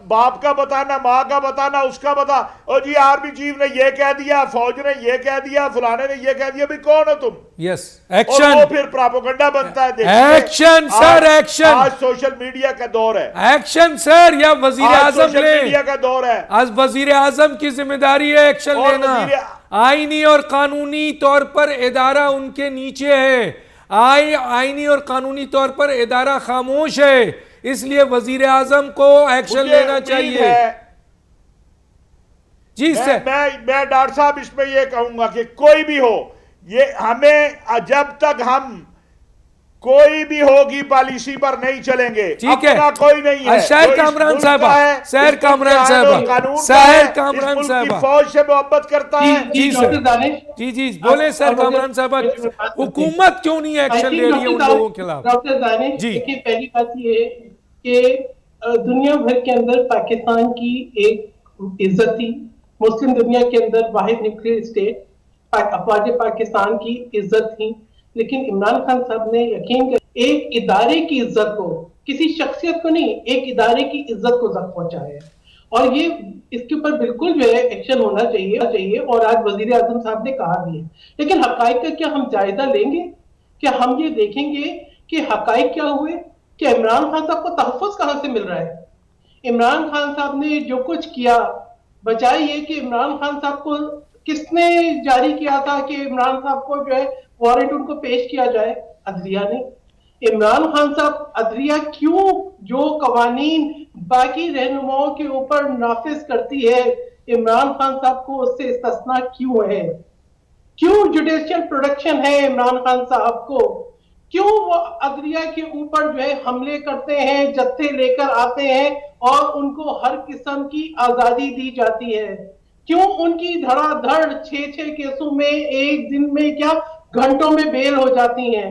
باپ کا پتا، نہ ماں کا پتا، نہ اس کا پتا. اور جی آرمی چیف نے یہ کہہ دیا، فوج نے یہ کہہ دیا، فلانے نے یہ کہہ دیا. بھی کون ہو تم؟ یس اور ایکشن وہ پھر پراپوگنڈا بنتا ہے. ایکشن سر ایکشن. آج سوشل میڈیا کا دور ہے. ایکشن سر. یا وزیر اعظم سوشل میڈیا کا دور ہے. آج وزیر اعظم کی ذمہ داری ہے ایکشن لینا. آئینی اور قانونی طور پر ادارہ ان کے نیچے ہے. آئینی اور قانونی طور پر ادارہ خاموش ہے. اس لیے وزیر اعظم کو ایکشن لینا چاہیے. جی سر. میں ڈاکٹر صاحب اس میں یہ کہوں گا کہ کوئی بھی ہو، یہ ہمیں جب تک ہم کوئی بھی ہوگی پالیسی پر نہیں چلیں گے. ٹھیک ہے. اپنا کوئی نہیں ہے. شہر کامران صاحبہ، شہر کامران صاحبہ، شہر کامران صاحبہ فوج سے محبت کرتا ہے. جی سر. جی جی بولیں سر کامران صاحبہ. حکومت کیوں نہیں ایکشن لے رہی ہے ان لوگوں کے خلاف؟ ڈاکٹر دانش دیکھیے، پہلی بات یہ ہے کہ دنیا بھر کے اندر پاکستان کی ایک عزت تھی. مسلم دنیا کے اندر واحد نیوکلیئر اسٹیٹ افواج پاکستان کی عزت تھی. لیکن عمران خان صاحب نے یقین کر ایک ادارے کی عزت کو، کسی شخصیت کو نہیں، ایک ادارے کی عزت کو زخم پہنچایا ہے. اور یہ اس کے اوپر بالکل جو ہے ایکشن ہونا چاہیے. اور آج وزیر اعظم صاحب نے کہا بھی ہے. لیکن حقائق کا کیا ہم جائزہ لیں گے؟ کیا ہم یہ دیکھیں گے کہ حقائق کیا ہوئے؟ کہ عمران خان صاحب کو تحفظ کہاں سے مل رہا ہے؟ عمران خان صاحب نے جو کچھ کیا، بجائے یہ کہ عمران خان صاحب کو کس نے جاری کیا تھا کہ عمران صاحب کو جو ہے وارنٹ ان کو پیش کیا جائے؟ عدلیہ نے. عمران خان صاحب عدلیہ کیوں جو قوانین باقی رہنماؤں کے اوپر نافذ کرتی ہے، عمران خان صاحب کو اس سے استثناء کیوں ہے؟ کیوں جوڈیشل پروڈکشن ہے عمران خان صاحب کو؟ کیوں وہ عدلیہ کے اوپر جو ہے حملے کرتے ہیں، جتھے لے کر آتے ہیں اور ان کو ہر قسم کی آزادی دی جاتی ہے؟ کیوں ان کی دھڑا دھڑ 6 کیسوں میں ایک دن میں کیا گھنٹوں میں بیل ہو جاتی ہیں؟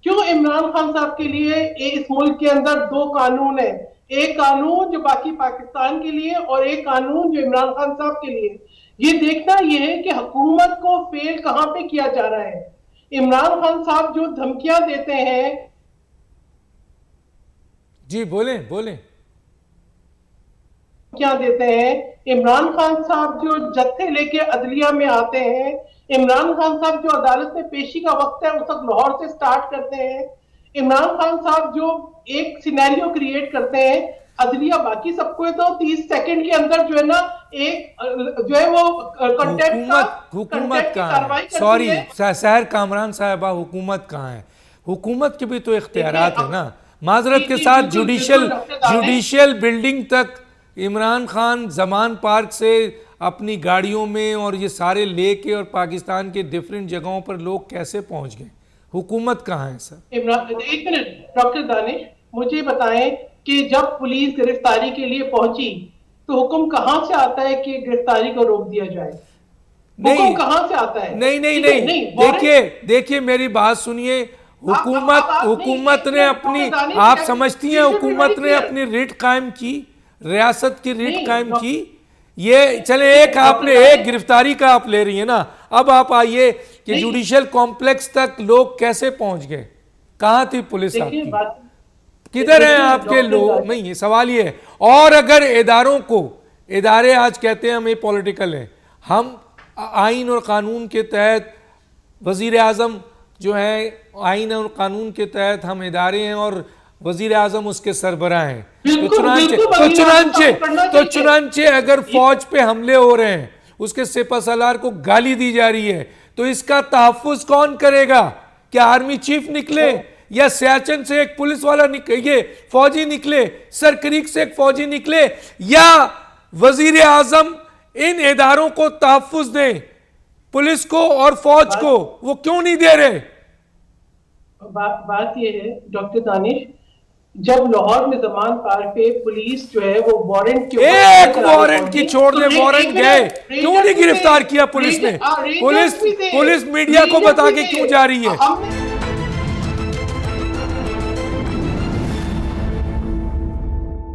کیوں عمران خان صاحب کے لیے اس ملک کے اندر 2 قانون ہیں؟ ایک قانون جو باقی پاکستان کے لیے اور ایک قانون جو عمران خان صاحب کے لیے. یہ دیکھنا یہ ہے کہ حکومت کو فیل کہاں پہ کیا جا رہا ہے. عمران خان صاحب جو دھمکیاں دیتے ہیں. جی بولیں بولیں. کیا دیتے ہیں عمران خان صاحب جو جتھے لے کے عدلیہ میں آتے ہیں، عمران خان صاحب جو عدالت میں پیشی کا وقت ہے اس وقت لاہور سے سٹارٹ کرتے ہیں. عمران خان صاحب جو ایک سینیریو کریٹ کرتے ہیں، عدلیہ باقی سب کو تو 30 سیکنڈ کے اندر جو ہے نا ایک جو ہے وہ حکومت کہاں ہے؟ سوری سحر کامران صاحبہ، حکومت کہاں ہے؟ حکومت کے بھی تو اختیارات ہیں نا. معذرت کے ساتھ جوڈیشل بلڈنگ تک عمران خان زمان پارک سے اپنی گاڑیوں میں اور یہ سارے لے کے اور پاکستان کے ڈیفرنٹ جگہوں پر لوگ کیسے پہنچ گئے؟ حکومت کہاں ہے سر؟ ایک منٹ ڈاکٹر دانش، مجھے بتائیں کہ جب پولیس گرفتاری کے لیے پہنچی تو حکم کہاں سے آتا ہے کہ گرفتاری کو روک دیا جائے؟ حکم کہاں سے آتا ہے؟ نہیں دیکھیے میری بات سنیے. حکومت نے اپنی، آپ سمجھتی ہیں حکومت نے اپنی ریٹ قائم کی، ریاست کی ریٹ قائم کی. یہ چلے ایک آپ نے ایک گرفتاری کا آپ لے رہی ہیں نا. اب آپ آئیے کہ جوڈیشل کمپلیکس تک لوگ کیسے پہنچ گئے؟ کہاں تھی پولیس آپ کی؟ کدھر ہیں آپ کے لوگ؟ نہیں یہ سوال یہ ہے. اور اگر ادارے آج کہتے ہیں ہم یہ پولیٹیکل ہیں، ہم آئین اور قانون کے تحت وزیر اعظم جو ہے، آئین اور قانون کے تحت ہم ادارے ہیں اور وزیر اعظم اس کے سربراہ ہیں. تو چنانچہ اگر فوج پہ حملے ہو رہے ہیں، اس کے سپہ سالار کو گالی دی جا رہی ہے، تو اس کا تحفظ کون کرے گا؟ کیا آرمی چیف نکلے یا سیاچن سے ایک پولیس والا نکلے، یہ فوجی نکلے، سرکریک سے ایک فوجی نکلے، یا وزیر اعظم ان اداروں کو تحفظ دیں، پولیس کو اور فوج کو؟ وہ کیوں نہیں دے رہے؟ بات یہ ہے ڈاکٹر دانش، جب لاہور میں زمان پارک پہ پولیس جو ہے وہ وارنٹ کے ایک وارنٹ کی چھوڑ دے، وارنٹ گئے، کیوں نہیں گرفتار کیا پولیس نے؟ پولیس میڈیا کو بتا کے کیوں جا رہی ہے؟